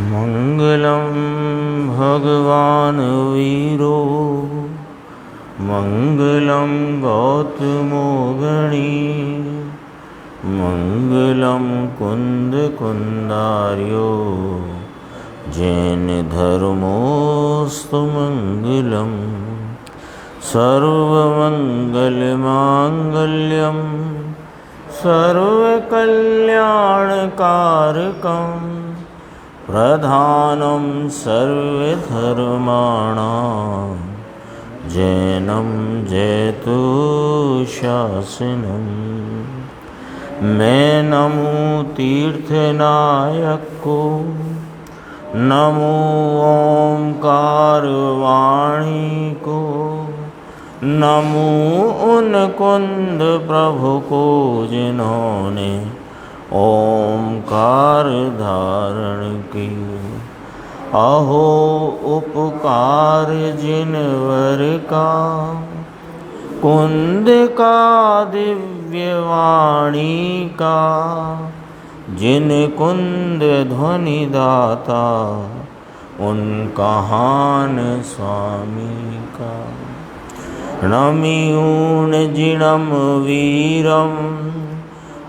मंगलम भगवान वीरो मंगलम गौतमो गणी मंगलम कुंद कुंदार्यो जैन धर्मोस्तु मंगलम सर्वमंगलमांगल्यम सर्वकल्याणकारकं प्रधानं सर्वधर्माणां जैनं जयतु शासनम्। मैं नमो तीर्थनायक को, नमो ओंकार वाणी को, नमो उन कुंद प्रभु को जिन्होंने ओंकार धारण की। अहो उपकार जिनवर का, कुंद का दिव्य वाणी का, जिन कुंद ध्वनि दाता उन कहान स्वामी का। नमियून जिणम वीरम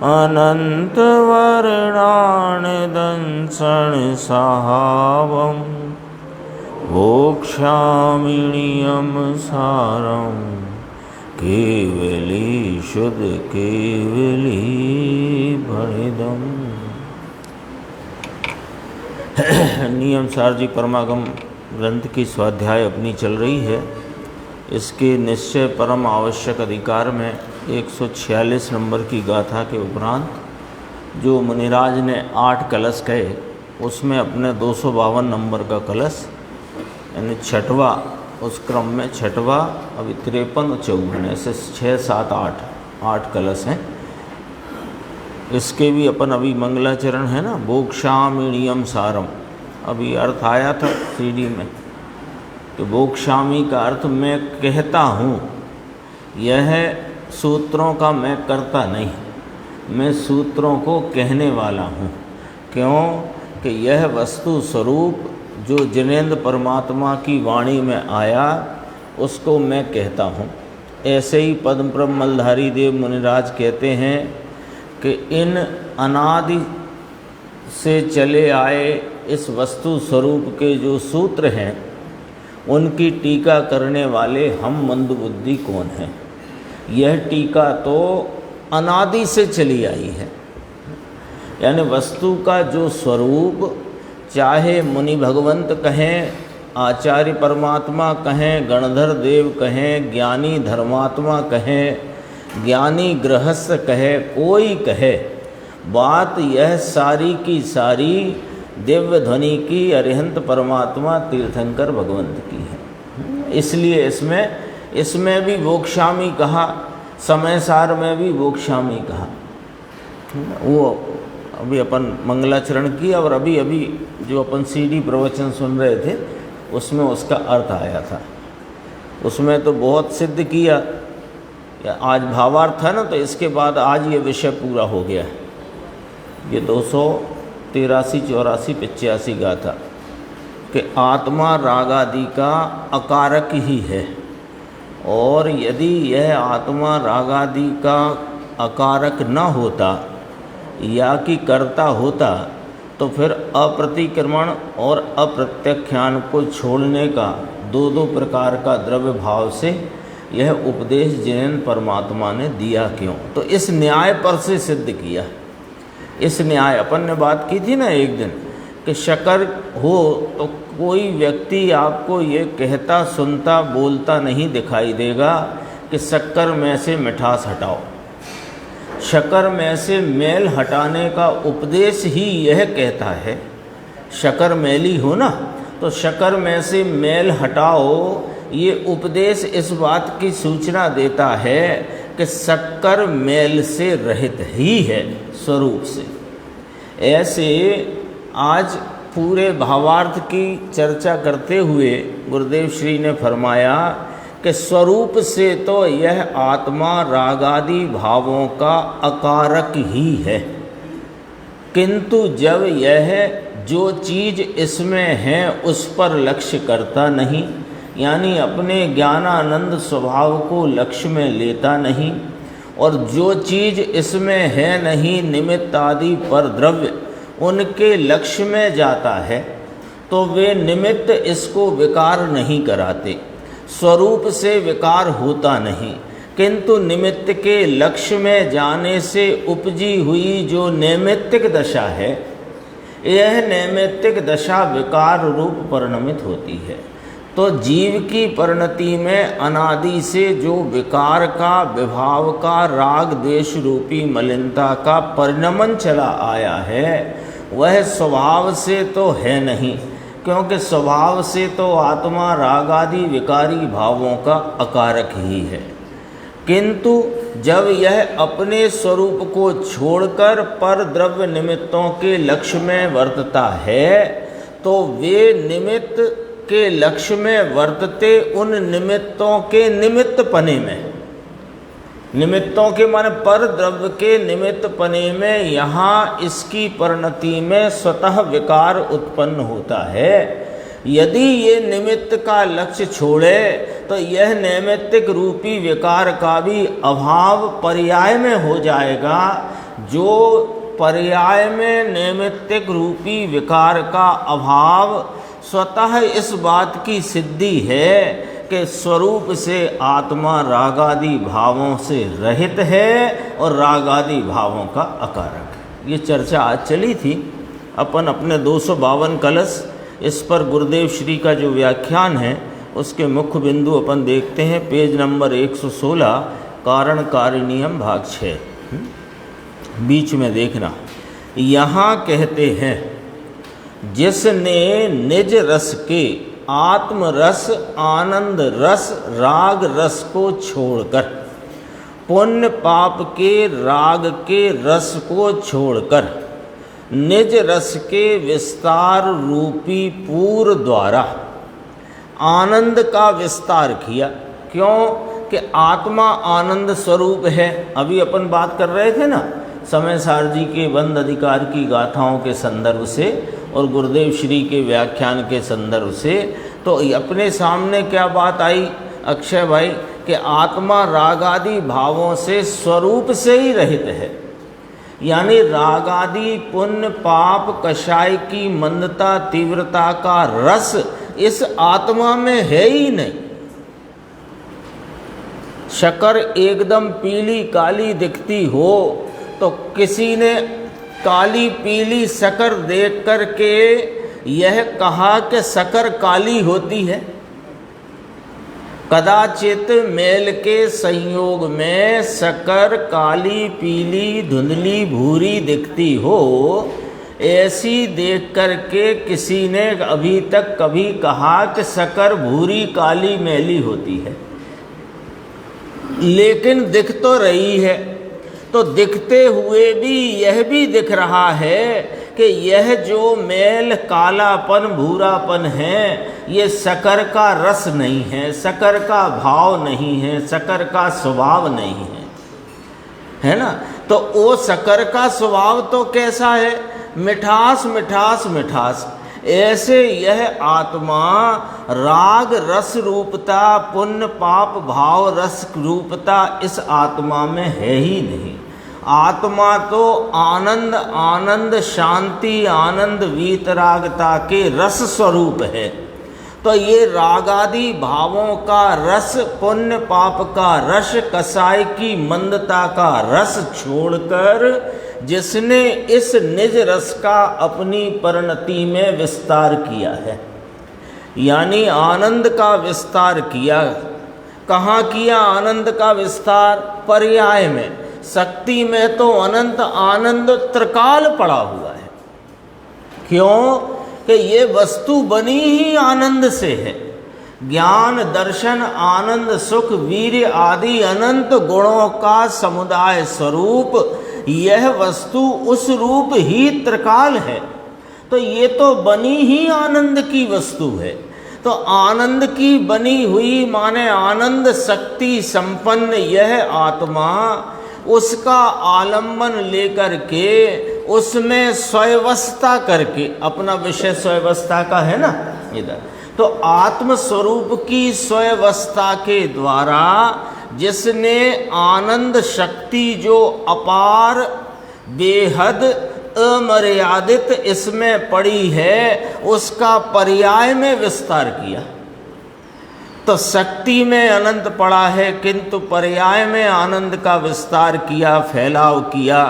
अनंत वर्णान दंसन सहावम मोक्षामिणियम सारम केवली शुद्ध केवली भणिदम। नियम सार जी परमागम ग्रंथ की स्वाध्याय अपनी चल रही है। इसके निश्चय परम आवश्यक अधिकार में 146 नंबर की गाथा के उपरांत जो मुनिराज ने 8 कलश कहे, उसमें अपने 252 नंबर का कलश यानी छठवा, उस क्रम में छठवा, अभी 53 54 ऐसे 6 7 8 कलश हैं। इसके भी अपन अभी मंगलाचरण है ना, मोक्षामिणीयम सारम, अभी अर्थ आया था सीडी में। तो मोक्षामी का अर्थ मैं कहता हूँ, यह सूत्रों का मैं करता नहीं, मैं सूत्रों को कहने वाला हूँ। क्यों कि यह वस्तु स्वरूप जो जिनेंद्र परमात्मा की वाणी में आया उसको मैं कहता हूँ। ऐसे ही पद्म प्रभ मलधारी देव मुनिराज कहते हैं कि इन अनादि से चले आए इस वस्तु स्वरूप के जो सूत्र हैं उनकी टीका करने वाले हम मंदबुद्धि कौन हैं। यह टीका तो अनादि से चली आई है, यानी वस्तु का जो स्वरूप, चाहे मुनि भगवंत कहें, आचार्य परमात्मा कहें, गणधर देव कहें, ज्ञानी धर्मात्मा कहें, ज्ञानी गृहस्थ कहे, कोई कहे, बात यह सारी की सारी दिव्य ध्वनि की अरिहंत परमात्मा तीर्थंकर भगवंत की है। इसलिए इसमें भी मोक्षामी कहा, समय सार में भी मोक्षामी कहा। वो अभी अपन मंगलाचरण किया और अभी जो अपन सीडी प्रवचन सुन रहे थे उसमें उसका अर्थ आया था। उसमें तो बहुत सिद्ध किया, आज भावार्थ है ना, तो इसके बाद आज ये विषय पूरा हो गया है। ये 283 84 85 गाथा कि आत्मा रागादि का अकारक ही है, और यदि यह आत्मा रागादि का अकारक न होता या कि कर्ता होता तो फिर अप्रतिक्रमण और अप्रत्याख्यान को छोड़ने का दो प्रकार का द्रव्य भाव से यह उपदेश जिनेंद्र परमात्मा ने दिया क्यों। तो इस न्याय पर से सिद्ध किया। इस न्याय अपन ने बात की थी ना एक दिन कि शक्कर हो तो कोई व्यक्ति आपको ये कहता सुनता बोलता नहीं दिखाई देगा कि शक्कर में से मिठास हटाओ। शक्कर में से मैल हटाने का उपदेश ही यह कहता है। शक्कर मैली हो ना, तो शक्कर में से मैल हटाओ, ये उपदेश इस बात की सूचना देता है कि शक्कर मैल से रहित ही है स्वरूप से। ऐसे आज पूरे भावार्थ की चर्चा करते हुए गुरुदेव श्री ने फरमाया कि स्वरूप से तो यह आत्मा रागादि भावों का अकारक ही है। किंतु जब यह जो चीज़ इसमें है उस पर लक्ष्य करता नहीं, यानी अपने ज्ञानानंद स्वभाव को लक्ष्य में लेता नहीं, और जो चीज़ इसमें है नहीं निमित्त आदि पर द्रव्य उनके लक्ष्य में जाता है, तो वे निमित्त इसको विकार नहीं कराते, स्वरूप से विकार होता नहीं। किंतु निमित्त के लक्ष्य में जाने से उपजी हुई जो नैमित्तिक दशा है, यह नैमित्तिक दशा विकार रूप परिणमित होती है। तो जीव की परिणति में अनादि से जो विकार का, विभाव का, राग द्वेष रूपी मलिनता का परिणमन चला आया है, वह स्वभाव से तो है नहीं, क्योंकि स्वभाव से तो आत्मा राग आदि विकारी भावों का अकारक ही है। किंतु जब यह अपने स्वरूप को छोड़कर पर द्रव्य निमित्तों के लक्ष्य में वर्तता है, तो वे निमित्त के लक्ष्य में वर्तते उन निमित्तों के निमित्त पने में, निमित्तों के माने पर द्रव्य के निमित्त पने में, यहाँ इसकी परिणति में स्वतः विकार उत्पन्न होता है। यदि ये निमित्त का लक्ष्य छोड़े तो यह नैमित्तिक रूपी विकार का भी अभाव पर्याय में हो जाएगा। जो पर्याय में नैमित्तिक रूपी विकार का अभाव स्वतः इस बात की सिद्धि है कि स्वरूप से आत्मा रागादि भावों से रहित है और रागादि भावों का अकारक है। ये चर्चा आज चली थी। अपन अपने 252 कलश, इस पर गुरुदेव श्री का जो व्याख्यान है उसके मुख्य बिंदु अपन देखते हैं। पेज नंबर 116, कारण कारणियम भाग 6, बीच में देखना। यहाँ कहते हैं, जिसने निज रस के आत्म रस, आनंद रस, राग रस को छोड़कर, पुण्य पाप के राग के रस को छोड़कर निज रस के विस्तार रूपी पूर द्वारा आनंद का विस्तार किया। क्यों कि आत्मा आनंद स्वरूप है। अभी अपन बात कर रहे थे ना समय सार जी के बंद अधिकार की गाथाओं के संदर्भ से और गुरुदेव श्री के व्याख्यान के संदर्भ से, तो अपने सामने क्या बात आई अक्षय भाई कि आत्मा रागादि भावों से स्वरूप से ही रहित है, यानी रागादि पुण्य पाप कषाय की मंदता तीव्रता का रस इस आत्मा में है ही नहीं। शक्कर एकदम पीली काली दिखती हो तो किसी ने काली पीली शक्कर देख कर के यह कहा कि शक्कर काली होती है? कदाचित मेल के संयोग में शक्कर काली पीली धुंधली भूरी दिखती हो, ऐसी देख कर के किसी ने अभी तक कभी कहा कि शक्कर भूरी काली मैली होती है? लेकिन दिख तो रही है। तो दिखते हुए भी यह भी दिख रहा है कि यह जो मैल कालापन भूरापन है, ये शक्कर का रस नहीं है, शक्कर का भाव नहीं है, शक्कर का स्वभाव नहीं है ना। तो वो शक्कर का स्वभाव तो कैसा है? मिठास मिठास मिठास। ऐसे यह आत्मा राग रस रूपता, पुण्य पाप भाव रस रूपता इस आत्मा में है ही नहीं। आत्मा तो आनंद आनंद शांति आनंद वीतरागता के रस स्वरूप है। तो ये रागादि भावों का रस, पुण्य पाप का रस, कसाई की मंदता का रस छोड़कर जिसने इस निज रस का अपनी परिणति में विस्तार किया है, यानी आनंद का विस्तार किया। कहाँ किया आनंद का विस्तार? पर्याय में। शक्ति में तो अनंत आनंद त्रिकाल पड़ा हुआ है। क्यों कि ये वस्तु बनी ही आनंद से है। ज्ञान दर्शन आनंद सुख वीर्य आदि अनंत गुणों का समुदाय स्वरूप यह वस्तु उस रूप ही त्रिकाल है। तो ये तो बनी ही आनंद की वस्तु है। तो आनंद की बनी हुई माने आनंद शक्ति संपन्न यह आत्मा, उसका आलंबन लेकर के उसमें स्वयवस्था करके, अपना विषय स्वयवस्था का है ना इधर, तो आत्म स्वरूप की स्वयवस्था के द्वारा जिसने आनंद शक्ति जो अपार बेहद अमर्यादित इसमें पड़ी है, उसका पर्याय में विस्तार किया। तो शक्ति में अनंत पड़ा है, किंतु पर्याय में आनंद का विस्तार किया, फैलाव किया।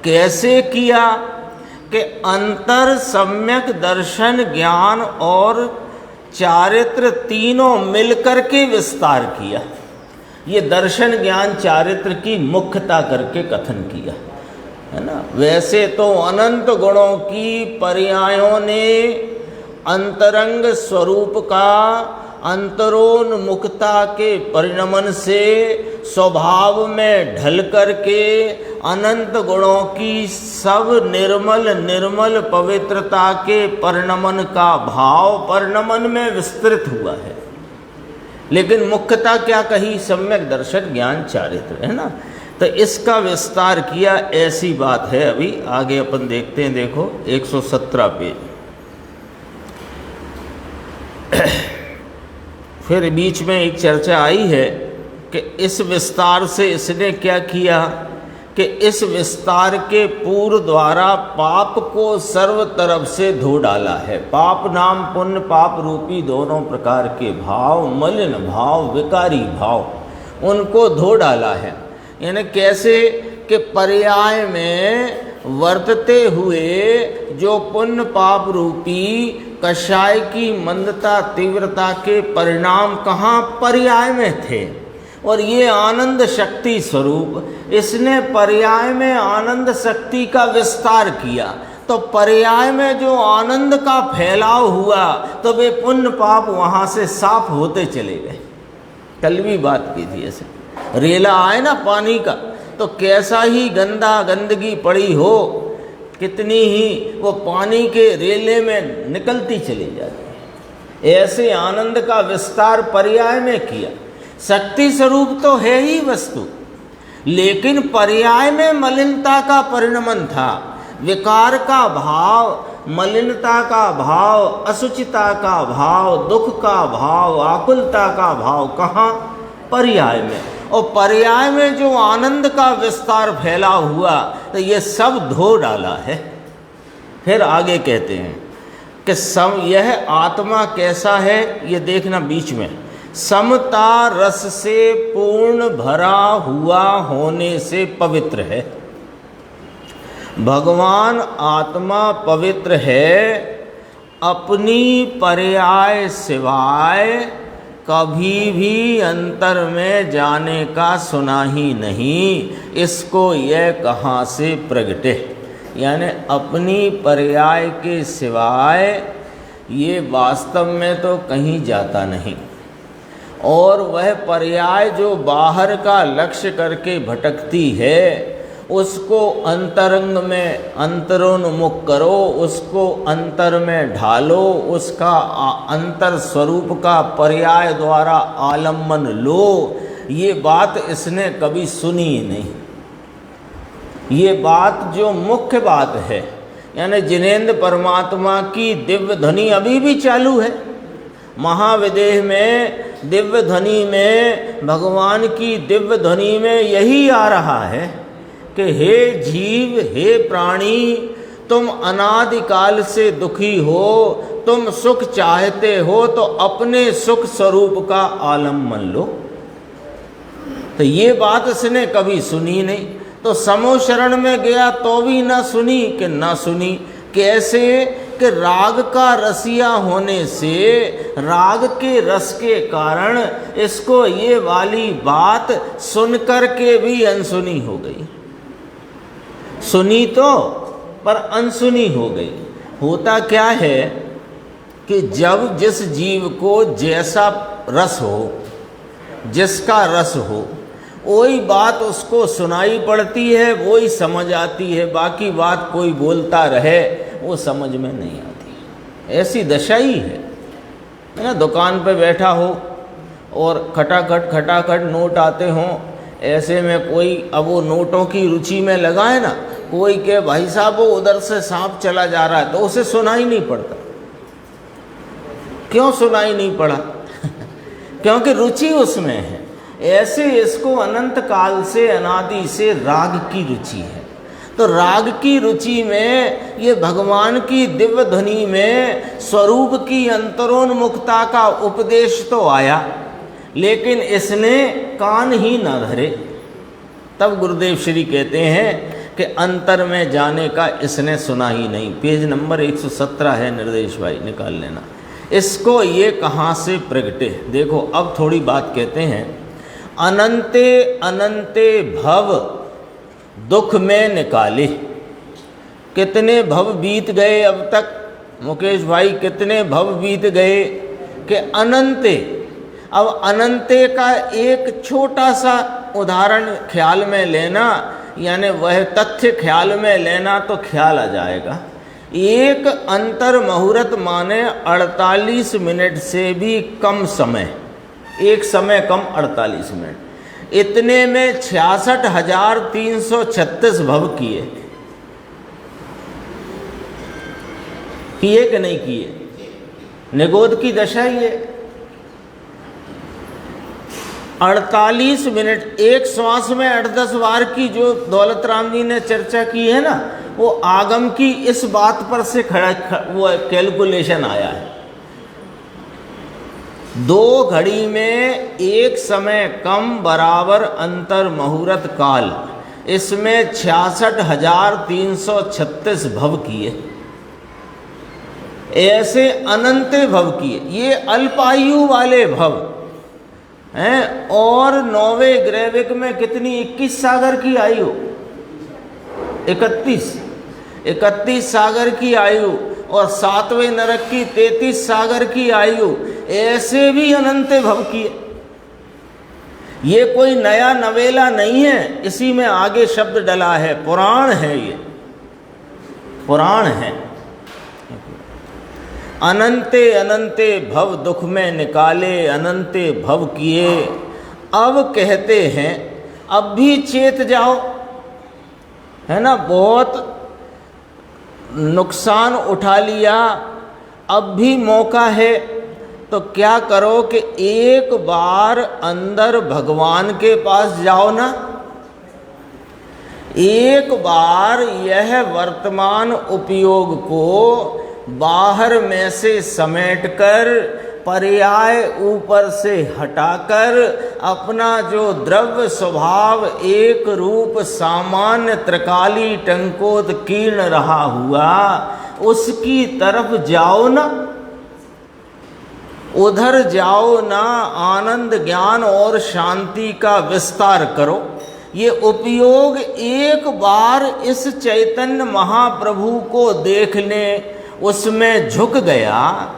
कैसे किया कि अंतर, सम्यक दर्शन, ज्ञान और चारित्र तीनों मिलकर के विस्तार किया। ये दर्शन, ज्ञान, चारित्र की मुख्यता करके कथन किया है ना। वैसे तो अनंत गुणों की पर्यायों ने अंतरंग स्वरूप का अंतरोन्मुखता के परिणमन से स्वभाव में ढल करके अनंत गुणों की सब निर्मल पवित्रता के परिणमन का भाव परिणमन में विस्तृत हुआ है। लेकिन मुख्यता क्या कही? सम्यक दर्शन, ज्ञान, चारित्र, है ना। तो इसका विस्तार किया, ऐसी बात है। अभी आगे अपन देखते हैं, देखो 117 पेज। फिर बीच में एक चर्चा आई है कि इस विस्तार से इसने क्या किया कि इस विस्तार के पूर्व द्वारा पाप को सर्व तरफ से धो डाला है। पाप नाम पुण्य पाप रूपी दोनों प्रकार के भाव, मलिन भाव, विकारी भाव, उनको धो डाला है। यानी कैसे कि पर्याय में वर्तते हुए जो पुण्य पाप रूपी कषाय की मंदता तीव्रता के परिणाम कहाँ पर्याय में थे, और ये आनंद शक्ति स्वरूप इसने पर्याय में आनंद शक्ति का विस्तार किया। तो पर्याय में जो आनंद का फैलाव हुआ तो वे पुण्य पाप वहाँ से साफ होते चले गए। कल भी बात की थी, ऐसे रेला आए ना पानी का, तो कैसा ही गंदगी पड़ी हो, कितनी ही वो पानी के रेले में निकलती चली जाती है। ऐसे आनंद का विस्तार पर्याय में किया। शक्ति स्वरूप तो है ही वस्तु, लेकिन पर्याय में मलिनता का परिणमन था। विकार का भाव, मलिनता का भाव, असुचिता का भाव, दुख का भाव, आकुलता का भाव कहाँ? पर्याय में। और पर्याय में जो आनंद का विस्तार फैला हुआ तो ये सब धो डाला है। फिर आगे कहते हैं कि यह आत्मा कैसा है, ये देखना बीच में, समता रस से पूर्ण भरा हुआ होने से पवित्र है। भगवान आत्मा पवित्र है, अपनी पर्याय सिवाय कभी भी अंतर में जाने का सुना ही नहीं। इसको यह कहाँ से प्रगटे? यानी अपनी पर्याय के सिवाय ये वास्तव में तो कहीं जाता नहीं। और वह पर्याय जो बाहर का लक्ष्य करके भटकती है, उसको अंतरंग में अंतरोन्मुख करो, उसको अंतर में ढालो, उसका अंतर स्वरूप का पर्याय द्वारा आलम्बन लो। ये बात इसने कभी सुनी ही नहीं। ये बात जो मुख्य बात है, यानी जिनेंद्र परमात्मा की दिव्य ध्वनि अभी भी चालू है। महाविदेह में दिव्य ध्वनि में, भगवान की दिव्य ध्वनि में यही आ रहा है कि हे जीव, हे प्राणी, तुम अनादिकाल से दुखी हो, तुम सुख चाहते हो तो अपने सुख स्वरूप का आलम्बन लो। तो ये बात इसने कभी सुनी नहीं। तो समो शरण में गया तो भी ना सुनी कि ना सुनी। कैसे कि राग का रसिया होने से, राग के रस के कारण इसको ये वाली बात सुन कर के भी अनसुनी हो गई। सुनी तो पर अनसुनी हो गई। होता क्या है कि जब जिस जीव को जैसा रस हो, जिसका रस हो, वही बात उसको सुनाई पड़ती है, वही समझ आती है। बाकी बात कोई बोलता रहे वो समझ में नहीं आती। ऐसी दशा ही है ना। दुकान पे बैठा हो और खटाखट नोट आते हों, ऐसे में कोई अब वो नोटों की रुचि में लगाए ना, कोई के भाई साहब वो उधर से सांप चला जा रहा है तो उसे सुनाई नहीं पड़ता। क्यों सुनाई नहीं पड़ा? क्योंकि रुचि उसमें है। ऐसे इसको अनंत काल से, अनादि से राग की रुचि है। तो राग की रुचि में ये भगवान की दिव्य ध्वनि में स्वरूप की अंतरोन्मुखता का उपदेश तो आया, लेकिन इसने कान ही न धरे। तब गुरुदेव श्री कहते हैं कि अंतर में जाने का इसने सुना ही नहीं। पेज नंबर 117 है, निर्देश भाई निकाल लेना इसको। ये कहाँ से प्रगटे? देखो अब थोड़ी बात कहते हैं। अनंते अनंते भव दुख में निकाले। कितने भव बीत गए अब तक मुकेश भाई, कितने भव बीत गए कि अनंते। अब अनंते का एक छोटा सा उदाहरण ख्याल में लेना, यानी वह तथ्य ख्याल में लेना तो ख्याल आ जाएगा। एक अंतर मुहूर्त माने 48 मिनट से भी कम समय, एक समय कम 48 मिनट, इतने में 66,336 भव किए कि नहीं किए? निगोद की दशा ये 48 मिनट, एक श्वास में 8-10 बार की जो दौलत राम जी ने चर्चा की है ना, वो आगम की इस बात पर से वो कैलकुलेशन आया है। 2 घड़ी में एक समय कम बराबर अंतर मुहूर्त काल, इसमें 66,336 भव किए। ऐसे अनंत भव किए। ये अल्पायु वाले भव हैं। और 9वें ग्रैविक में कितनी? 21 सागर की आयु, 31 सागर की आयु, और 7वें नरक की 33 सागर की आयु। ऐसे भी अनंत भव किए। ये कोई नया नवेला नहीं है, इसी में आगे शब्द डला है, पुराण है, ये पुराण है। अनंते अनंते भव दुख में निकाले, अनंते भव किए। अब कहते हैं अब भी चेत जाओ, है ना, बहुत नुकसान उठा लिया, अब भी मौका है। तो क्या करो कि एक बार अंदर भगवान के पास जाओ ना, एक बार यह वर्तमान उपयोग को बाहर में से समेटकर, पर्याय ऊपर से हटाकर, अपना जो द्रव्य स्वभाव एक रूप सामान्य त्रिकाली टंकोत्कीर्ण रहा हुआ, उसकी तरफ जाओ ना, उधर जाओ ना। आनंद ज्ञान और शांति का विस्तार करो। ये उपयोग एक बार इस चैतन्य महाप्रभु को देखने, उसमें झुक गया,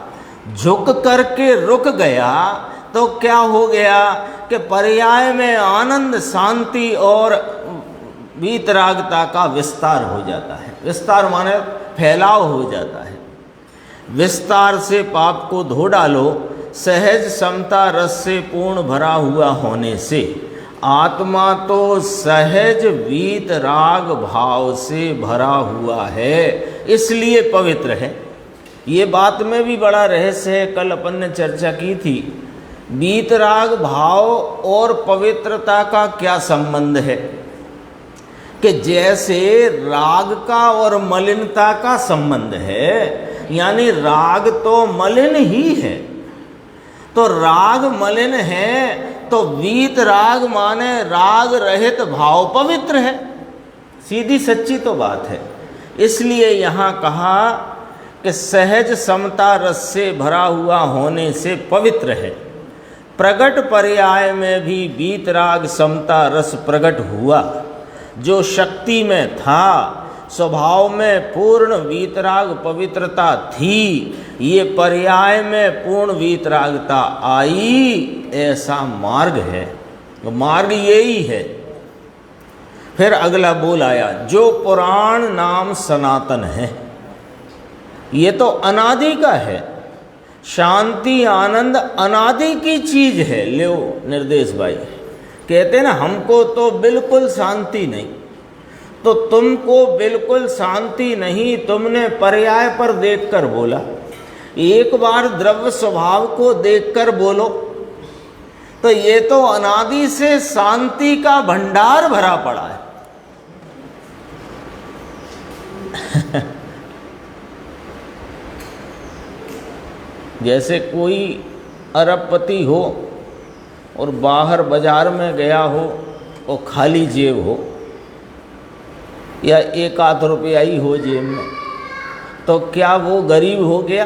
झुक करके रुक गया, तो क्या हो गया कि पर्याय में आनंद, शांति और वीतरागता का विस्तार हो जाता है। विस्तार माने फैलाव हो जाता है। विस्तार से पाप को धो डालो। सहज समता रस से पूर्ण भरा हुआ होने से आत्मा तो सहज वीतराग भाव से भरा हुआ है, इसलिए पवित्र है। ये बात में भी बड़ा रहस्य है, कल अपन ने चर्चा की थी। वीतराग भाव और पवित्रता का क्या संबंध है? कि जैसे राग का और मलिनता का संबंध है, यानी राग तो मलिन ही है, तो राग मलिन है, तो वीत राग माने राग रहित भाव पवित्र है। सीधी सच्ची तो बात है। इसलिए यहाँ कहा कि सहज समता रस से भरा हुआ होने से पवित्र है। प्रगट पर्याय में भी वीतराग समता रस प्रकट हुआ। जो शक्ति में था, स्वभाव में पूर्ण वीतराग पवित्रता थी, ये पर्याय में पूर्ण वीतरागता आई, ऐसा मार्ग है। तो मार्ग यही है। फिर अगला बोल आया, जो पुराण नाम सनातन है। ये तो अनादि का है। शांति आनंद अनादि की चीज है। लो निर्देश भाई कहते ना, हमको तो बिल्कुल शांति नहीं, तो तुमको बिल्कुल शांति नहीं, तुमने पर्याय पर देखकर बोला। एक बार द्रव्य स्वभाव को देखकर बोलो तो ये तो अनादि से शांति का भंडार भरा पड़ा है। जैसे कोई अरबपति हो और बाहर बाजार में गया हो और खाली जेब हो या एक आध रुपया ही हो जेब में, तो क्या वो गरीब हो गया?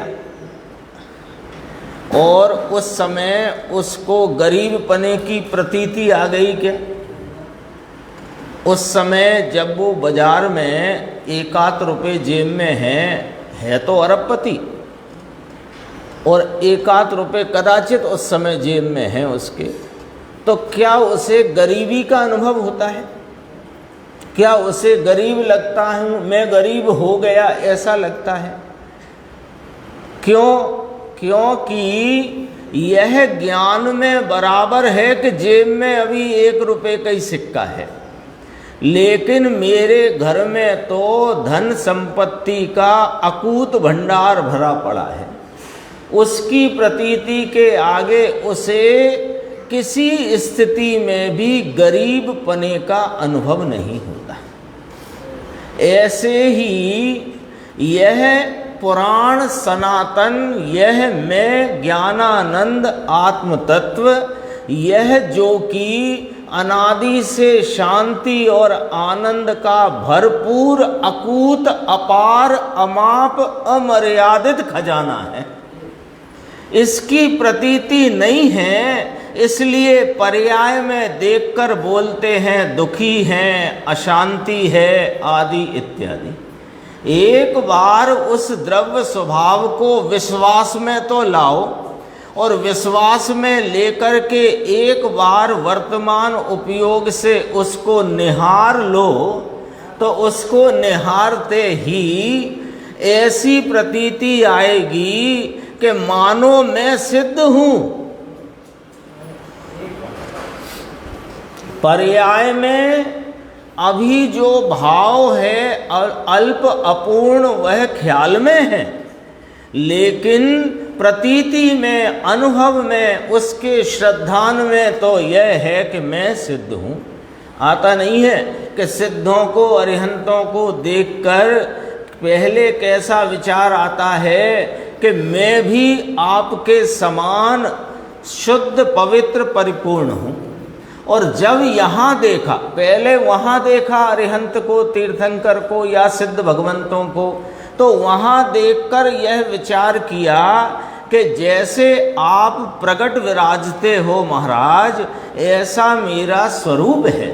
और उस समय उसको गरीब पने की प्रतीति आ गई क्या? उस समय जब वो बाजार में एक आध रुपये जेब में है तो अरबपति, और एक आध रुपये कदाचित उस समय जेब में है उसके, तो क्या उसे गरीबी का अनुभव होता है? क्या उसे गरीब लगता है? मैं गरीब हो गया ऐसा लगता है? क्यों? क्योंकि यह ज्ञान में बराबर है कि जेब में अभी 1 रुपये का ही सिक्का है, लेकिन मेरे घर में तो धन संपत्ति का अकूत भंडार भरा पड़ा है। उसकी प्रतीति के आगे उसे किसी स्थिति में भी गरीब पने का अनुभव नहीं होता। ऐसे ही यह पुराण सनातन, यह मैं ज्ञानानंद आत्म तत्व, यह जो कि अनादि से शांति और आनंद का भरपूर अकूत अपार अमाप अमर्यादित खजाना है, इसकी प्रतीति नहीं है। इसलिए पर्याय में देखकर बोलते हैं दुखी हैं, अशांति है आदि इत्यादि। एक बार उस द्रव्य स्वभाव को विश्वास में तो लाओ, और विश्वास में लेकर के एक बार वर्तमान उपयोग से उसको निहार लो, तो उसको निहारते ही ऐसी प्रतीति आएगी कि मानो मैं सिद्ध हूं। पर्याय में अभी जो भाव है अल्प अपूर्ण वह ख्याल में है, लेकिन प्रतीति में, अनुभव में, उसके श्रद्धान में तो यह है कि मैं सिद्ध हूँ। आता नहीं है कि सिद्धों को, अरिहंतों को देखकर पहले कैसा विचार आता है कि मैं भी आपके समान शुद्ध पवित्र परिपूर्ण हूँ। और जब यहाँ देखा, पहले वहाँ देखा अरिहंत को, तीर्थंकर को या सिद्ध भगवंतों को, तो वहाँ देखकर यह विचार किया कि जैसे आप प्रकट विराजते हो महाराज, ऐसा मेरा स्वरूप है।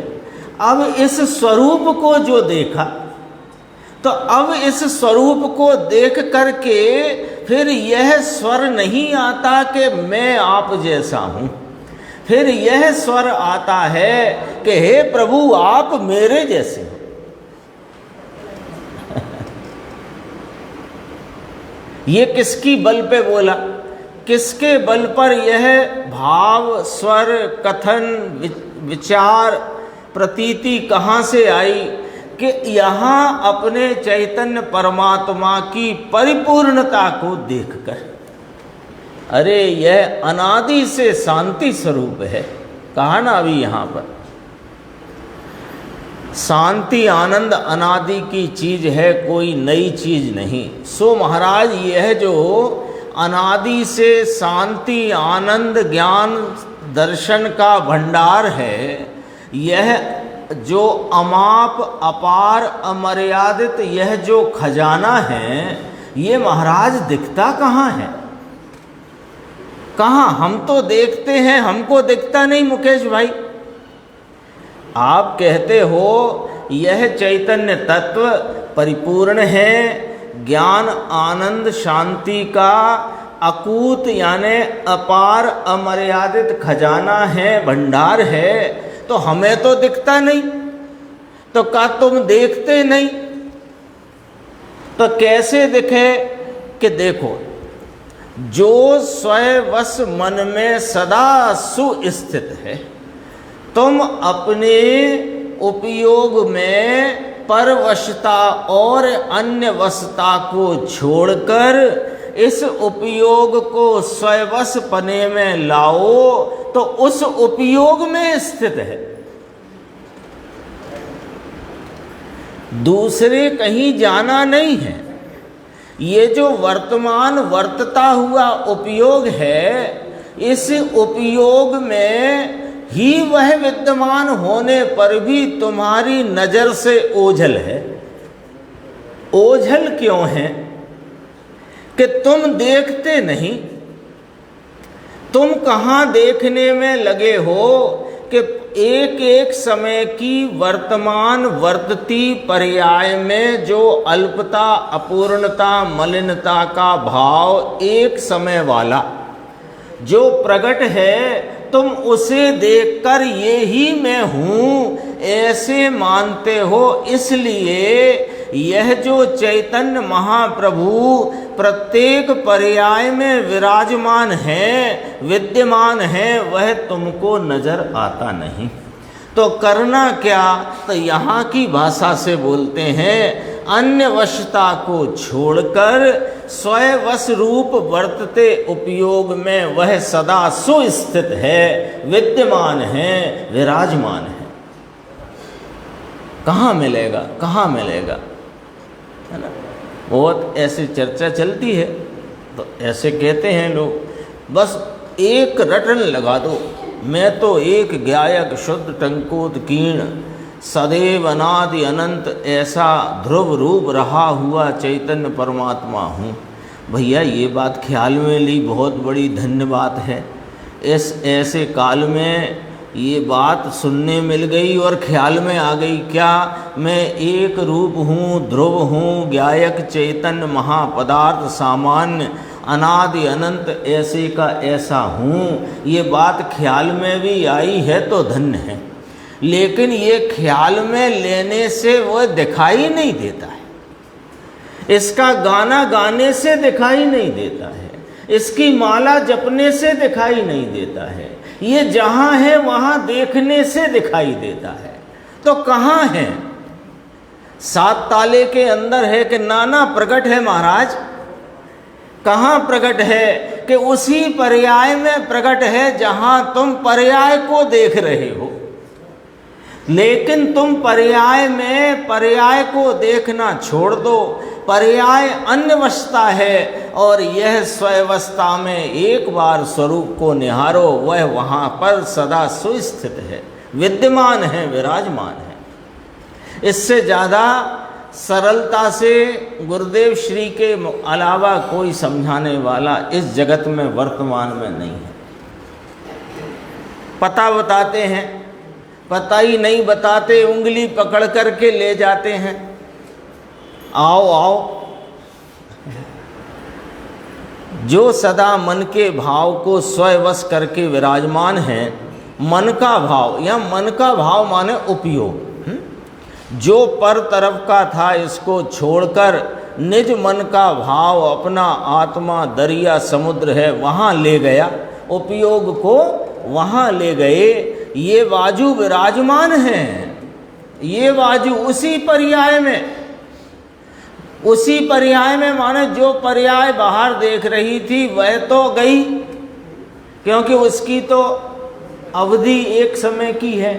अब इस स्वरूप को जो देखा, तो अब इस स्वरूप को देख करके फिर यह स्वर नहीं आता कि मैं आप जैसा हूँ, फिर यह स्वर आता है कि हे प्रभु आप मेरे जैसे हो। ये किसकी बल पे बोला? किसके बल पर यह भाव, स्वर, कथन, विचार, प्रतीति कहाँ से आई? कि यहाँ अपने चैतन्य परमात्मा की परिपूर्णता को देखकर, अरे यह अनादि से शांति स्वरूप है। कहा ना अभी यहाँ पर शांति आनंद अनादि की चीज है, कोई नई चीज नहीं। सो महाराज यह जो अनादि से शांति आनंद ज्ञान दर्शन का भंडार है, यह जो अमाप अपार अमर्यादित यह जो खजाना है, ये महाराज दिखता कहाँ है? कहाँ? हम तो देखते हैं, हमको दिखता नहीं मुकेश भाई। आप कहते हो यह चैतन्य तत्व परिपूर्ण है, ज्ञान आनंद शांति का अकूत यानी अपार अमर्यादित खजाना है, भंडार है, तो हमें तो दिखता नहीं। तो क्या तुम देखते नहीं? तो कैसे दिखे? कि देखो, जो स्वयं मन में सदा सुस्थित है, तुम अपने उपयोग में परवशता और अन्य वशता को छोड़कर इस उपयोग को स्ववश पने में लाओ तो उस उपयोग में स्थित है, दूसरे कहीं जाना नहीं है। ये जो वर्तमान वर्तता हुआ उपयोग है, इस उपयोग में ही वह विद्यमान होने पर भी तुम्हारी नजर से ओझल है। ओझल क्यों है? कि तुम देखते नहीं। तुम कहाँ देखने में लगे हो कि एक एक समय की वर्तमान वर्तती पर्याय में जो अल्पता, अपूर्णता, मलिनता का भाव एक समय वाला जो प्रकट है, तुम उसे देखकर ये ही मैं हूँ ऐसे मानते हो। इसलिए यह जो चैतन्य महाप्रभु प्रत्येक पर्याय में विराजमान है, विद्यमान है, वह तुमको नजर आता नहीं। तो करना क्या? तो यहाँ की भाषा से बोलते हैं, अन्य वशता को छोड़कर स्ववश रूप वर्तते उपयोग में वह सदा सुस्थित है, विद्यमान है, विराजमान है। कहाँ मिलेगा? कहाँ मिलेगा? है ना? बहुत ऐसी चर्चा चलती है, तो ऐसे कहते हैं लोग, बस एक रटन लगा दो, मैं तो एक गायक शुद्ध टंकोत कीर्ण सदैव अनादि अनंत ऐसा ध्रुव रूप रहा हुआ चैतन्य परमात्मा हूँ। भैया ये बात ख्याल में ली, बहुत बड़ी धन्य बात है। इस ऐसे काल में ये बात सुनने मिल गई और ख्याल में आ गई क्या? मैं एक रूप हूँ, ध्रुव हूँ, गायक चैतन्य महापदार्थ सामान्य अनादि अनंत ऐसे का ऐसा हूँ। ये बात ख्याल में भी आई है तो धन्य है, लेकिन ये ख्याल में लेने से वह दिखाई नहीं देता है, इसका गाना गाने से दिखाई नहीं देता है, इसकी माला जपने से दिखाई नहीं देता है, ये जहाँ है वहाँ देखने से दिखाई देता है। तो कहाँ है? सात ताले के अंदर है कि नाना प्रकट है महाराज। कहाँ प्रकट है? कि उसी पर्याय में प्रकट है जहाँ तुम पर्याय को देख रहे हो। लेकिन तुम पर्याय में पर्याय को देखना छोड़ दो। पर्याय अन्यवस्था है और यह स्ववस्था में एक बार स्वरूप को निहारो, वह वहाँ पर सदा सुस्थित है, विद्यमान है, विराजमान है। इससे ज़्यादा सरलता से गुरुदेव श्री के अलावा कोई समझाने वाला इस जगत में वर्तमान में नहीं है। पता बताते हैं, पता ही नहीं बताते, उंगली पकड़ करके ले जाते हैं, आओ आओ। जो सदा मन के भाव को स्ववश करके विराजमान है, मन का भाव या मन का भाव माने उपयोग, जो पर तरफ का था इसको छोड़कर निज मन का भाव अपना आत्मा दरिया समुद्र है वहाँ ले गया, उपयोग को वहाँ ले गए। ये बाजू विराजमान हैं, ये बाजू उसी पर्याय में, उसी पर्याय में माने जो पर्याय बाहर देख रही थी वह तो गई, क्योंकि उसकी तो अवधि एक समय की है,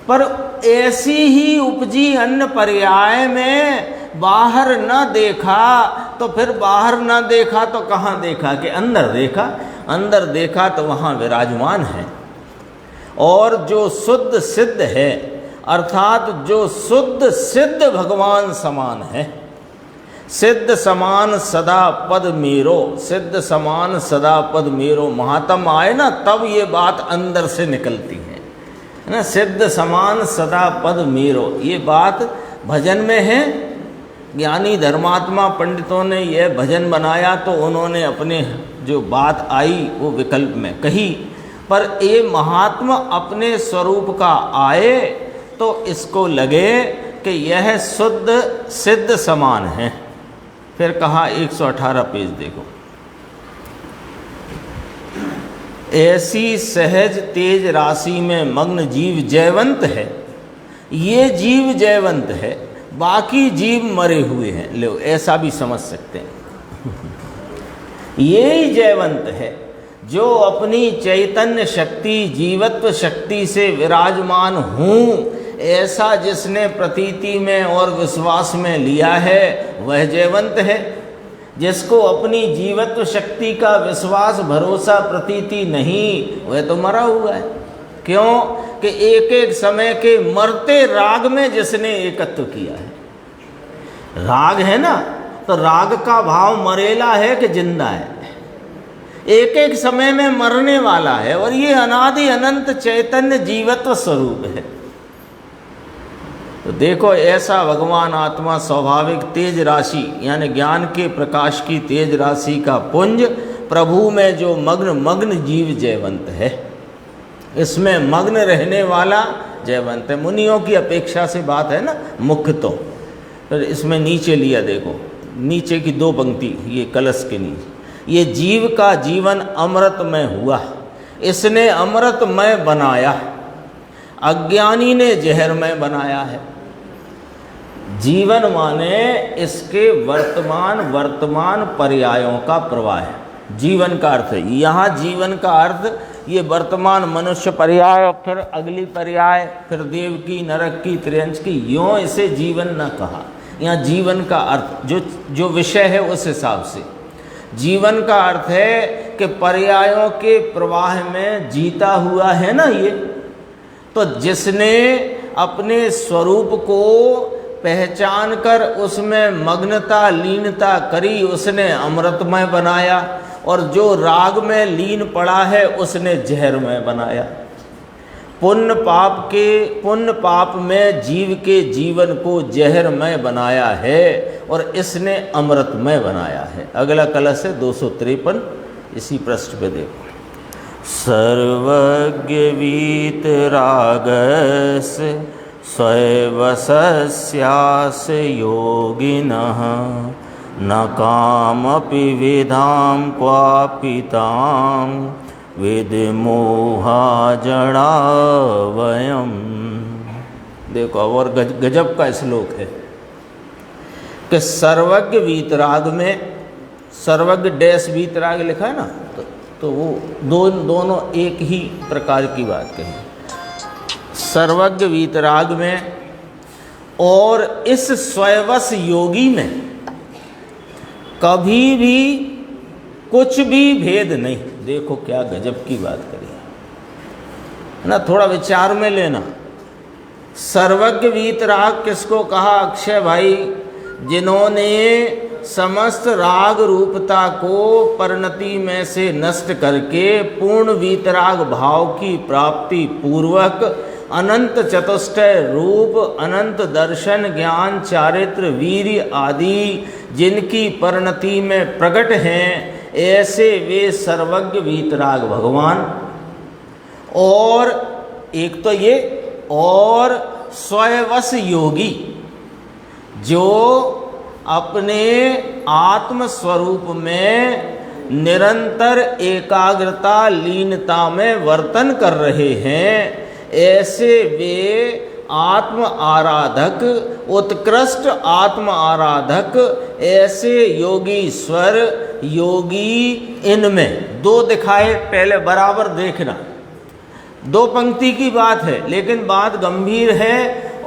पर ऐसी ही उपजी अन्य पर्याय में बाहर न देखा। तो फिर बाहर न देखा तो कहाँ देखा? कि अंदर देखा। अंदर देखा तो वहाँ विराजमान है। और जो शुद्ध सिद्ध है, अर्थात जो शुद्ध सिद्ध भगवान समान है, सिद्ध समान सदा पद मेरो, सिद्ध समान सदा पद मेरो, महात्म आए ना तब ये बात अंदर से निकलती है ना। सिद्ध समान सदा पद मेरो, ये बात भजन में है। ज्ञानी धर्मात्मा पंडितों ने यह भजन बनाया तो उन्होंने अपने जो बात आई वो विकल्प में कही, पर ये महात्मा अपने स्वरूप का आए तो इसको लगे कि यह शुद्ध सिद्ध समान है। फिर कहा 118 पेज देखो, ऐसी सहज तेज राशि में मग्न जीव जयवंत है। ये जीव जयवंत है, बाकी जीव मरे हुए हैं। लो, ऐसा भी समझ सकते हैं। ये ही जयवंत है जो अपनी चैतन्य शक्ति, जीवत्व शक्ति से विराजमान हूँ, ऐसा जिसने प्रतीति में और विश्वास में लिया है वह जयवंत है। जिसको अपनी जीवत्व शक्ति का विश्वास, भरोसा, प्रतीति नहीं, वह तो मरा हुआ है। क्यों कि एक एक समय के मरते राग में जिसने एकत्व किया है। राग है ना, तो राग का भाव मरेला है कि जिंदा है, एक एक समय में मरने वाला है, और ये अनादि अनंत चैतन्य जीवत्व स्वरूप है। तो देखो, ऐसा भगवान आत्मा स्वाभाविक तेज राशि यानी ज्ञान के प्रकाश की तेज राशि का पुंज प्रभु में जो मग्न जीव जयवंत है, इसमें मग्न रहने वाला जयवंत है। मुनियों की अपेक्षा से बात है ना, मुख्य तो इसमें नीचे लिया, देखो नीचे की 2 पंक्ति, ये कलश के नीचे, ये जीव का जीवन अमृतमय हुआ, इसने अमृतमय बनाया, अज्ञानी ने जहरमय बनाया है। जीवन माने इसके वर्तमान पर्यायों का प्रवाह है। जीवन का अर्थ है यहाँ, जीवन का अर्थ ये वर्तमान मनुष्य पर्याय, फिर अगली पर्याय, फिर देव की, नरक की, त्रियंश की, यों इसे जीवन न कहा। यहाँ जीवन का अर्थ जो विषय है उस हिसाब से जीवन का अर्थ है कि पर्यायों के प्रवाह में जीता हुआ है ना ये। तो जिसने अपने स्वरूप को पहचान कर उसमें मग्नता, लीनता करी, उसने अमृतमय बनाया, और जो राग में लीन पड़ा है उसने जहरमय बनाया। पुण्य पाप में जीव के जीवन को जहरमय बनाया है और इसने अमृतमय बनाया है। अगला कलश है 253, इसी पृष्ठ पे देखो। सर्वज्ञ वीतरागस स्वयवसस्यास योगिनः न कामपि विधाम क्वापिताम विदमोहा जड़ा वयम। देखो, और गजब का श्लोक है कि सर्वज्ञ वीतराग में, सर्वज्ञ डैश वीतराग लिखा है ना, तो वो दोनों एक ही प्रकार की बात कही। सर्वज्ञ वीतराग में और इस स्वयवश योगी में कभी भी कुछ भी भेद नहीं। देखो क्या गजब की बात करी है ना, थोड़ा विचार में लेना। सर्वज्ञ वीतराग किसको कहा अक्षय भाई? जिन्होंने समस्त राग रूपता को परिणति में से नष्ट करके पूर्ण वीतराग भाव की प्राप्ति पूर्वक अनंत चतुष्टय रूप, अनंत दर्शन, ज्ञान, चारित्र, वीर्य आदि जिनकी परिणति में प्रकट हैं, ऐसे वे सर्वज्ञ वीतराग भगवान। और एक तो ये, और स्वयवश योगी जो अपने आत्म स्वरूप में निरंतर एकाग्रता, लीनता में वर्तन कर रहे हैं, ऐसे वे आत्म आराधक, उत्कृष्ट आत्म आराधक, ऐसे योगीश्वर योगी। इनमें 2 दिखाए, पहले बराबर देखना। 2 पंक्ति की बात है, लेकिन बात गंभीर है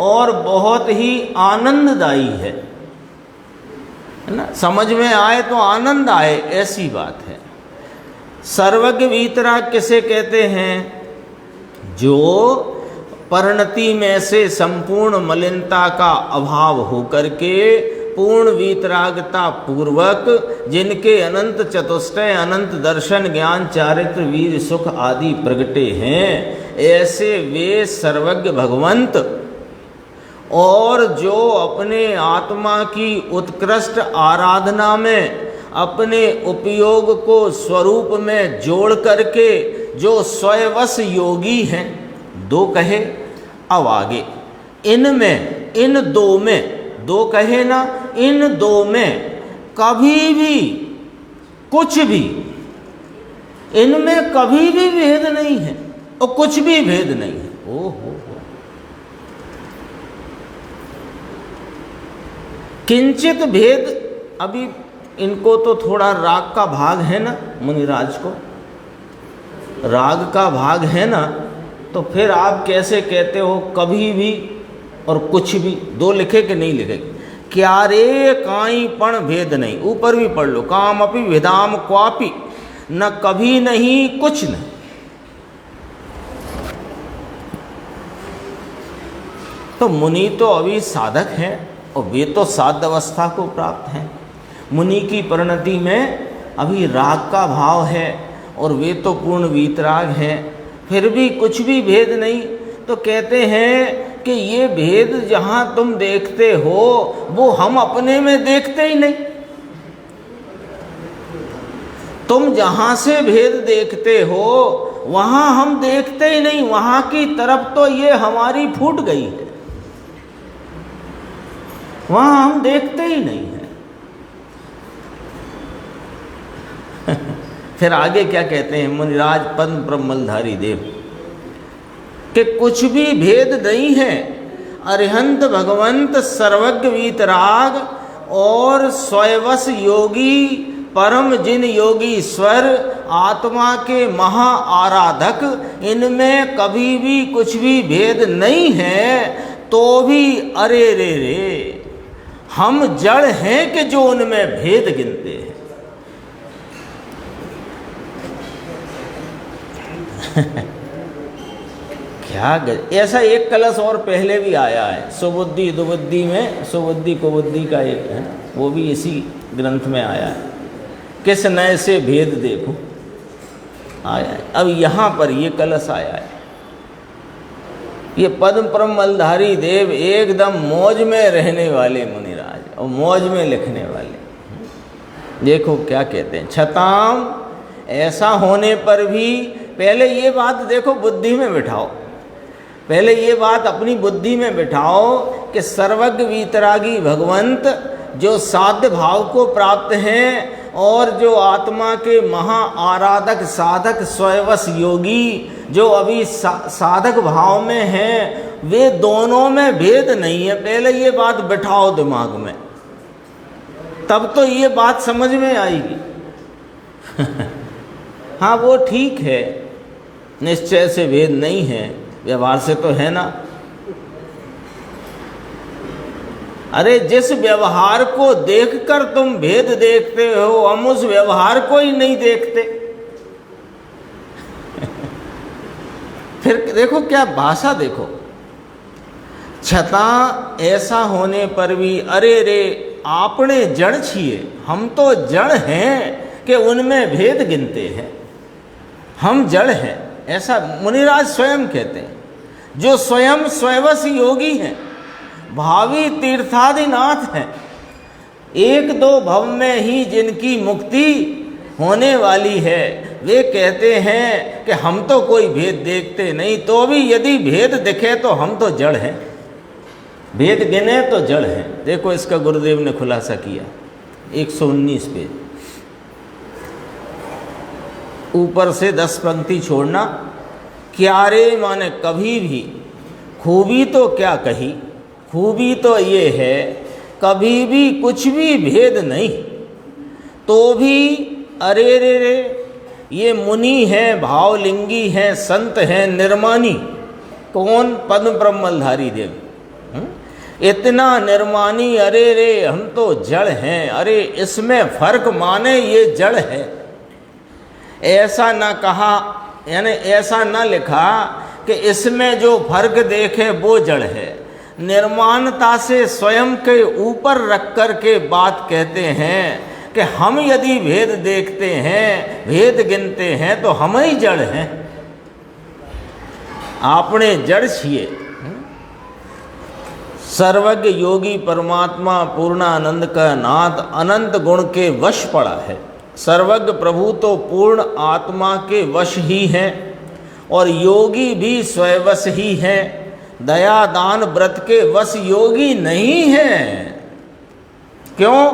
और बहुत ही आनंददायी है ना। समझ में आए तो आनंद आए, ऐसी बात है। सर्वज्ञ वीतराग किसे कहते हैं? जो परिणति में से संपूर्ण मलिनता का अभाव होकर के पूर्ण वीतरागता पूर्वक जिनके अनंत चतुष्टय, अनंत दर्शन, ज्ञान, चारित्र, वीर, सुख आदि प्रगटे हैं, ऐसे वे सर्वज्ञ भगवंत। और जो अपने आत्मा की उत्कृष्ट आराधना में अपने उपयोग को स्वरूप में जोड़ करके जो स्वयवश योगी हैं, 2 कहे। अब आगे इनमें, इन 2 में, 2 कहे ना, इन 2 में कभी भी कुछ भी, इनमें कभी भी भेद नहीं है और कुछ भी भेद नहीं है। ओहो, किंचित भेद, अभी इनको तो थोड़ा राग का भाग है ना, मुनिराज को राग का भाग है ना, तो फिर आप कैसे कहते हो कभी भी और कुछ भी, दो लिखे कि नहीं लिखे? क्या रे काई पण भेद नहीं, ऊपर भी पढ़ लो, काम अपि विदाम क्वापि, न कभी नहीं कुछ नहीं। तो मुनि तो अभी साधक हैं और वे तो साध अवस्था को प्राप्त हैं। मुनि की परिणति में अभी राग का भाव है और वे तो पूर्ण वीतराग हैं, फिर भी कुछ भी भेद नहीं। तो कहते हैं कि ये भेद जहाँ तुम देखते हो वो हम अपने में देखते ही नहीं। तुम जहाँ से भेद देखते हो वहाँ हम देखते ही नहीं, वहाँ की तरफ तो ये हमारी फूट गई है, वहाँ हम देखते ही नहीं है। फिर आगे क्या कहते हैं मुनिराज पद्म ब्रह्मलधारी देव कि कुछ भी भेद नहीं है, अरिहंत भगवंत सर्वज्ञ वीतराग और स्वयवस योगी परम जिन योगीश्वर आत्मा के महा आराधक, इनमें कभी भी कुछ भी भेद नहीं है। तो भी अरे रे रे, हम जड़ हैं कि जो उनमें भेद गिनते हैं। क्या ऐसा एक कलश और पहले भी आया है, सुबुद्धि दुबुद्धि में, सुबुद्धि कुबुद्धि का एक है, वो भी इसी ग्रंथ में आया है, किस नए से भेद देखो आया है। अब यहाँ पर ये कलश आया है, ये पद्म ब्रह्मलधारी देव एकदम मौज में रहने वाले मुनिराज और मौज में लिखने वाले। देखो क्या कहते हैं, छताम ऐसा होने पर भी, पहले ये बात देखो बुद्धि में बिठाओ, पहले ये बात अपनी बुद्धि में बिठाओ कि सर्वज्ञ वीतरागी भगवंत जो साध्य भाव को प्राप्त हैं और जो आत्मा के महा आराधक साधक स्वयवस योगी जो अभी साधक भाव में हैं, वे दोनों में भेद नहीं है। पहले ये बात बिठाओ दिमाग में, तब तो ये बात समझ में आएगी। हाँ वो ठीक है, निश्चय से भेद नहीं है, व्यवहार से तो है ना। अरे जिस व्यवहार को देखकर तुम भेद देखते हो, हम उस व्यवहार को ही नहीं देखते। फिर देखो क्या भाषा देखो, छता ऐसा होने पर भी अरे रे आपने जड़ छिए, हम तो जड़ हैं कि उनमें भेद गिनते हैं, हम जड़ हैं, ऐसा मुनिराज स्वयं कहते हैं, जो स्वयं स्वयवस योगी हैं, भावी तीर्थादिनाथ हैं, एक दो भव में ही जिनकी मुक्ति होने वाली है, वे कहते हैं कि हम तो कोई भेद देखते नहीं, तो भी यदि भेद दिखे तो हम तो जड़ हैं, भेद गिने तो जड़ हैं। देखो इसका गुरुदेव ने खुलासा किया 119 पेज, ऊपर से 10 पंक्ति छोड़ना। क्यारे माने कभी भी, खूबी तो क्या कही, खूबी तो ये है कभी भी कुछ भी भेद नहीं, तो भी अरे रे रे ये मुनि हैं, भावलिंगी हैं, संत हैं, निर्मानी। कौन? पद्म ब्रह्मलधारी देव। इतना निर्मानी, अरे रे हम तो जड़ हैं, अरे इसमें फर्क माने ये जड़ है, ऐसा ना कहा, यानी ऐसा ना लिखा कि इसमें जो फर्क देखे वो जड़ है। निर्माणता से स्वयं के ऊपर रख कर के बात कहते हैं कि हम यदि भेद देखते हैं, भेद गिनते हैं, तो हम ही जड़ हैं, आपने जड़ छिए। सर्वज्ञ योगी परमात्मा पूर्णानंद का नाथ अनंत गुण के वश पड़ा है। सर्वज्ञ प्रभु तो पूर्ण आत्मा के वश ही हैं और योगी भी स्वयवश ही हैं, दया दान व्रत के वश योगी नहीं हैं। क्यों?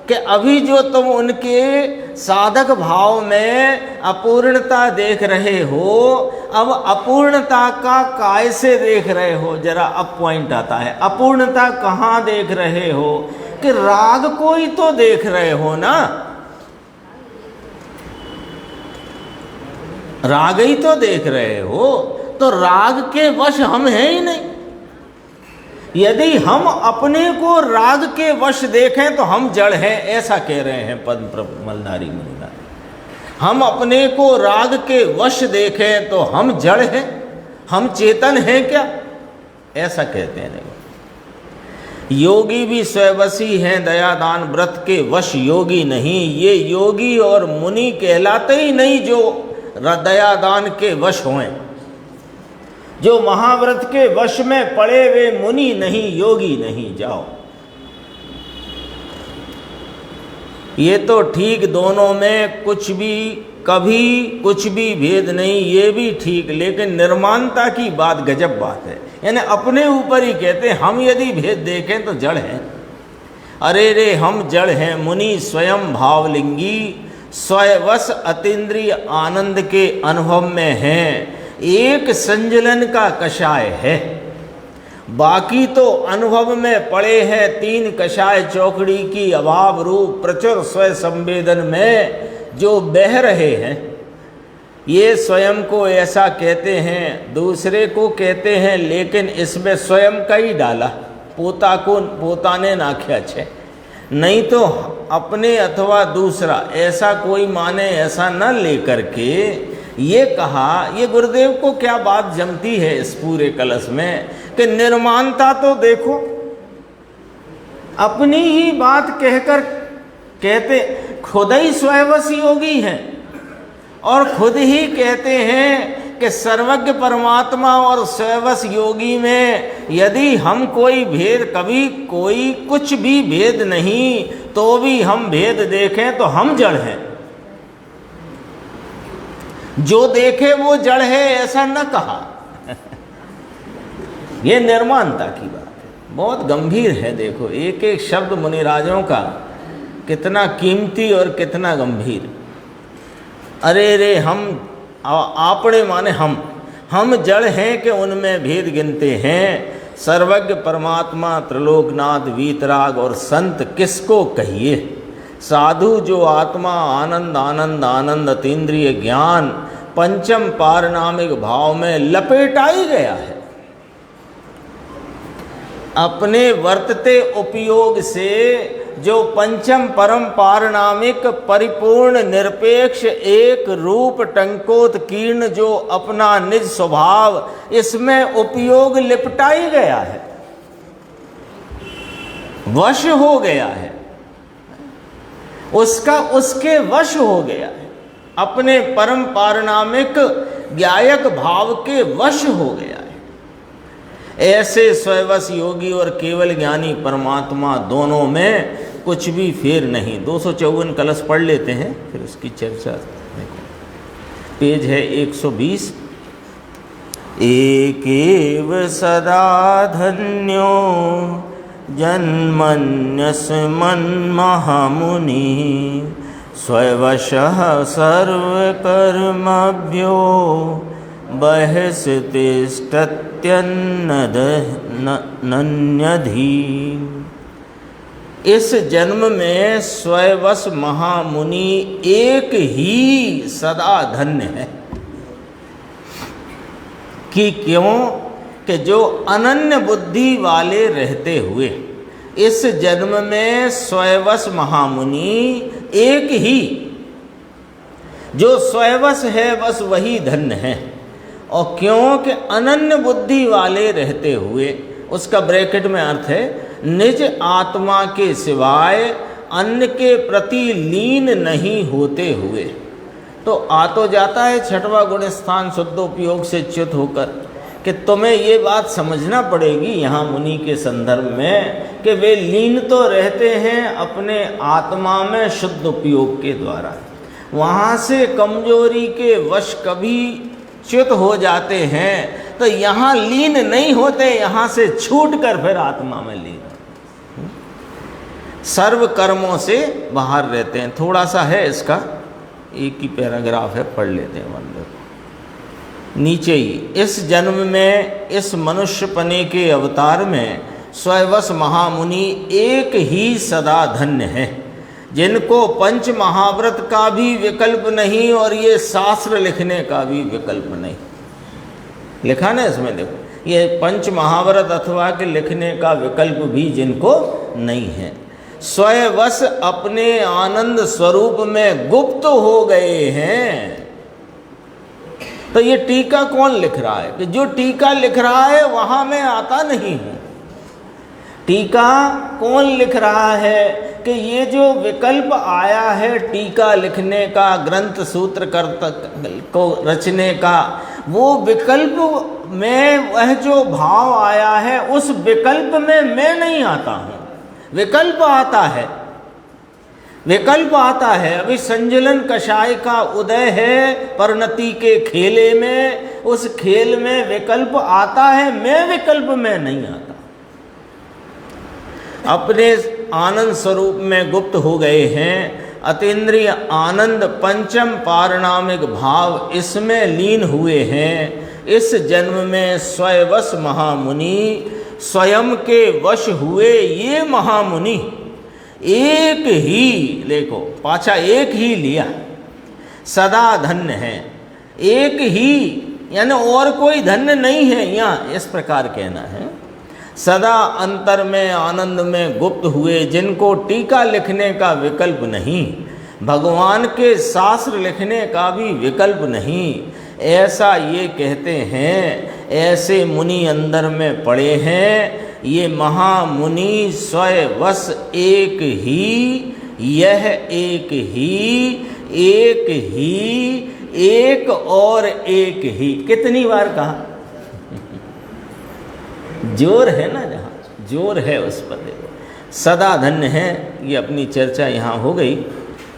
कि अभी जो तुम उनके साधक भाव में अपूर्णता देख रहे हो, अब अपूर्णता का काय से देख रहे हो, जरा अब पॉइंट आता है। अपूर्णता कहाँ देख रहे हो? कि राग को ही तो देख रहे हो ना, राग ही तो देख रहे हो, तो राग के वश हम हैं ही नहीं। यदि हम अपने को राग के वश देखें तो हम जड़ हैं, ऐसा कह रहे हैं पद्म प्रभु मलधारी मुनिनाथ। हम अपने को राग के वश देखें तो हम जड़ हैं, हम चेतन हैं क्या, ऐसा कहते हैं। योगी भी स्वयवशी हैं, दयादान व्रत के वश योगी नहीं। ये योगी और मुनि कहलाते ही नहीं जो दयादान के वश हों। जो महाव्रत के वश में पड़े वे मुनि नहीं, योगी नहीं। जाओ, ये तो ठीक, दोनों में कुछ भी कभी कुछ भी भेद नहीं, ये भी ठीक, लेकिन निर्माणता की बात गजब बात है। यानी अपने ऊपर ही कहते हैं हम यदि भेद देखें तो जड़ हैं। अरे रे हम जड़ हैं, मुनि स्वयं भावलिंगी, स्वयवश अतीन्द्रिय आनंद के अनुभव में हैं। एक संजलन का कषाय है, बाकी तो अनुभव में पड़े हैं। तीन कषाय चौकड़ी की अभाव रूप प्रचुर स्वय संवेदन में जो बह रहे हैं। ये स्वयं को ऐसा कहते हैं, दूसरे को कहते हैं, लेकिन इसमें स्वयं का ही डाला, पोता को पोता ने नाख्या छे, नहीं तो अपने अथवा दूसरा ऐसा कोई माने, ऐसा न लेकर के ये कहा। ये गुरुदेव को क्या बात जमती है इस पूरे कलश में कि निर्माणता तो देखो, अपनी ही बात कहकर कहते खुद ही स्वयवश योगी हैं और खुद ही कहते हैं कि सर्वज्ञ परमात्मा और स्वयवश योगी में यदि हम कोई भेद, कभी कोई कुछ भी भेद नहीं, तो भी हम भेद देखें तो हम जड़ हैं। जो देखे वो जड़ है, ऐसा न कहा। ये निर्माणता की बात है, बहुत गंभीर है। देखो एक एक शब्द मुनिराजों का कितना कीमती और कितना गंभीर। अरे रे हम, आपने माने हम जड़ हैं कि उनमें भेद गिनते हैं। सर्वज्ञ परमात्मा, त्रिलोकनाथ, वीतराग और संत किसको कहिए। साधु जो आत्मा, आनंद आनंद आनंद, अतीन्द्रिय ज्ञान, पंचम पारनामिक भाव में लपेटा ही गया है। अपने वर्तते उपयोग से जो पंचम परम पारनामिक परिपूर्ण निरपेक्ष एक रूप टंकोत्कीर्ण जो अपना निज स्वभाव, इसमें उपयोग लिपटा ही गया है, वश हो गया है, उसका उसके वश हो गया है, अपने परम पारनामिक ज्ञायक भाव के वश हो गया है। ऐसे स्वयवश योगी और केवल ज्ञानी परमात्मा दोनों में कुछ भी फेर नहीं। 254 कलश पढ़ लेते हैं, फिर उसकी चर्चा देखो। पेज है 120। एकेव सदा धन्यो जन्मन्यस्मन् महामुनि, स्वयवशः सर्वकर्मभ्यो बहिस्तिष्ठत्यन्यधि। इस जन्म में स्वयवश महामुनि एक ही सदा धन्य है। कि क्यों? कि जो अनन्य बुद्धि वाले रहते हुए इस जन्म में स्वयवश महामुनि एक ही, जो स्वयवश है बस वही धन्य है। और क्योंकि अनन्य बुद्धि वाले रहते हुए, उसका ब्रैकेट में अर्थ है निज आत्मा के सिवाय अन्य के प्रति लीन नहीं होते हुए। तो आ तो जाता है छठवां गुण स्थान शुद्धोपयोग से च्युत होकर कि तुम्हें ये बात समझना पड़ेगी यहाँ मुनि के संदर्भ में कि वे लीन तो रहते हैं अपने आत्मा में शुद्ध उपयोग के द्वारा, वहाँ से कमजोरी के वश कभी च्युत हो जाते हैं तो यहाँ लीन नहीं होते, यहाँ से छूट कर फिर आत्मा में लीन, सर्व कर्मों से बाहर रहते हैं। थोड़ा सा है इसका, एक ही पैराग्राफ है, पढ़ लेते हैं वंदे को। नीचे ही, इस जन्म में इस मनुष्यपने के अवतार में स्वयवश महामुनि एक ही सदा धन्य है, जिनको पंच महाव्रत का भी विकल्प नहीं और ये शास्त्र लिखने का भी विकल्प नहीं। लिखा ना इसमें, देखो ये पंच महाव्रत अथवा के लिखने का विकल्प भी जिनको नहीं है। स्वयवश अपने आनंद स्वरूप में गुप्त हो गए हैं। तो ये टीका कौन लिख रहा है? कि जो टीका लिख रहा है वहां मैं आता नहीं हूं। टीका कौन लिख रहा है? कि ये जो विकल्प आया है टीका लिखने का, ग्रंथ सूत्र को रचने का, वो विकल्प में वह जो भाव आया है उस विकल्प में मैं नहीं आता हूँ। विकल्प आता है, विकल्प आता है। अभी संजलन कषाय का उदय है परिणति के खेले में, उस खेल में विकल्प आता है, मैं विकल्प में नहीं आता। अपने आनंद स्वरूप में गुप्त हो गए हैं। अतीन्द्रिय आनंद पंचम पारणामिक भाव इसमें लीन हुए हैं। इस जन्म में स्वयवश महामुनि, स्वयं के वश हुए ये महामुनि एक ही, देखो पाछा एक ही लिया, सदा धन्य है। एक ही यानी और कोई धन्य नहीं है, यहाँ इस प्रकार कहना है। सदा अंतर में आनंद में गुप्त हुए, जिनको टीका लिखने का विकल्प नहीं, भगवान के शास्त्र लिखने का भी विकल्प नहीं, ऐसा ये कहते हैं। ऐसे मुनि अंदर में पड़े हैं। ये महामुनि स्वयवश एक ही, यह एक ही, एक ही, एक और एक ही। कितनी बार कहा? जोर है ना, जहाँ जोर है उस पर देखो। सदा धन्य है। ये अपनी चर्चा यहाँ हो गई।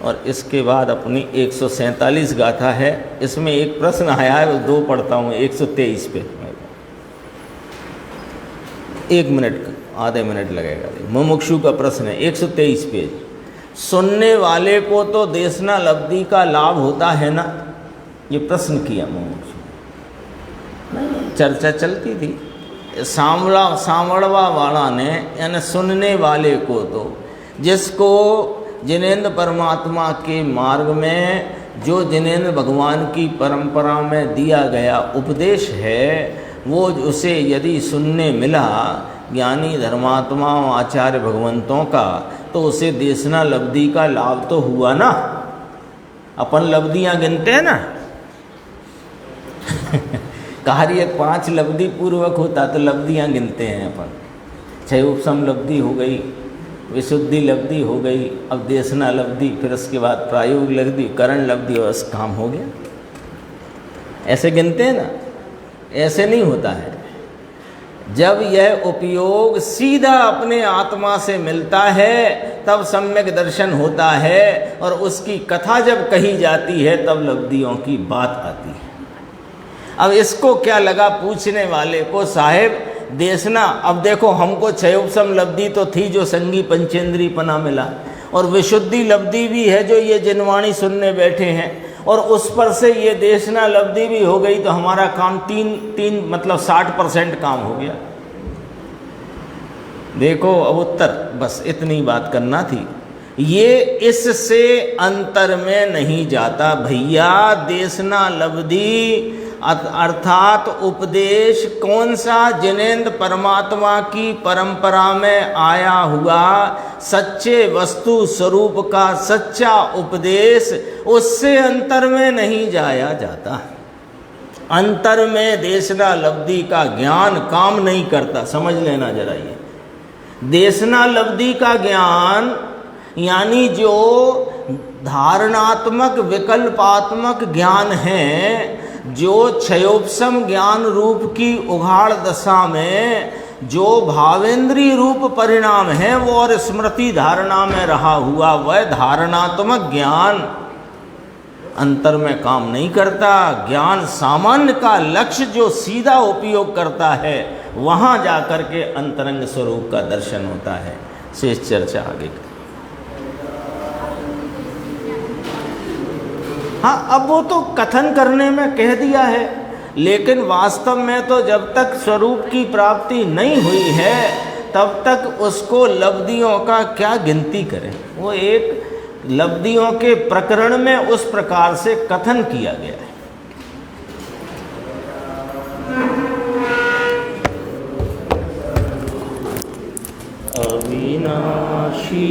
और इसके बाद अपनी 147 गाथा है। इसमें एक प्रश्न आया है, वो दो पढ़ता हूँ। 123 पे 1 मिनट, आधे मिनट लगेगा। मुमुक्षु का प्रश्न है, 123 पेज। सुनने वाले को तो देशना लब्धि का लाभ होता है ना, ये प्रश्न किया मुमुक्षु। चर्चा चलती थी। सांवड़वा वाला ने, यानी सुनने वाले को तो, जिसको जिनेंद्र परमात्मा के मार्ग में, जो जिनेंद्र भगवान की परंपरा में दिया गया उपदेश है, वो उसे यदि सुनने मिला ज्ञानी धर्मात्मा आचार्य भगवंतों का, तो उसे देशना लब्धि का लाभ तो हुआ ना। अपन लब्धियाँ गिनते हैं ना कार्य 5 लब्धि पूर्वक होता तो लब्धियाँ गिनते हैं अपन। 6 उपसम लब्धि हो गई, विशुद्धि लब्धि हो गई, अब देशना लब्धि, फिर उसके बाद प्रायोगिक लब्धि, करण लब्धि, और काम हो गया। ऐसे गिनते हैं ना, ऐसे नहीं होता है। जब यह उपयोग सीधा अपने आत्मा से मिलता है तब सम्यक दर्शन होता है, और उसकी कथा जब कही जाती है तब लब्धियों की बात आती है। अब इसको क्या लगा पूछने वाले को, साहेब देशना, अब देखो हमको 6 उपसम लब्धि तो थी जो संगी पंचेंद्री पना मिला, और विशुद्धि लब्धि भी है जो ये जिनवाणी सुनने बैठे हैं, और उस पर से ये देशना लब्धि भी हो गई, तो हमारा काम तीन मतलब 60% काम हो गया। देखो अब उत्तर, बस इतनी बात करना थी। ये इससे अंतर में नहीं जाता भैया। देशना लब्धि अर्थात उपदेश कौन सा? जिनेंद्र परमात्मा की परंपरा में आया हुआ सच्चे वस्तु स्वरूप का सच्चा उपदेश, उससे अंतर में नहीं जाया जाता। अंतर में देशना लब्धि का ज्ञान काम नहीं करता, समझ लेना जरा। ये देशना लब्धि का ज्ञान यानी जो धारणात्मक विकल्पात्मक ज्ञान है, जो क्षयोपशम ज्ञान रूप की उघाड़ दशा में जो भावेंद्रीय रूप परिणाम है, वो और स्मृति धारणा में रहा हुआ वह धारणात्मक ज्ञान अंतर में काम नहीं करता। ज्ञान सामान्य का लक्ष्य जो सीधा उपयोग करता है, वहाँ जाकर के अंतरंग स्वरूप का दर्शन होता है। शेष चर्चा आगे की। हाँ, अब वो तो कथन करने में कह दिया है, लेकिन वास्तव में तो जब तक स्वरूप की प्राप्ति नहीं हुई है तब तक उसको लब्धियों का क्या गिनती करें। वो एक लब्धियों के प्रकरण में उस प्रकार से कथन किया गया है। अविनाशी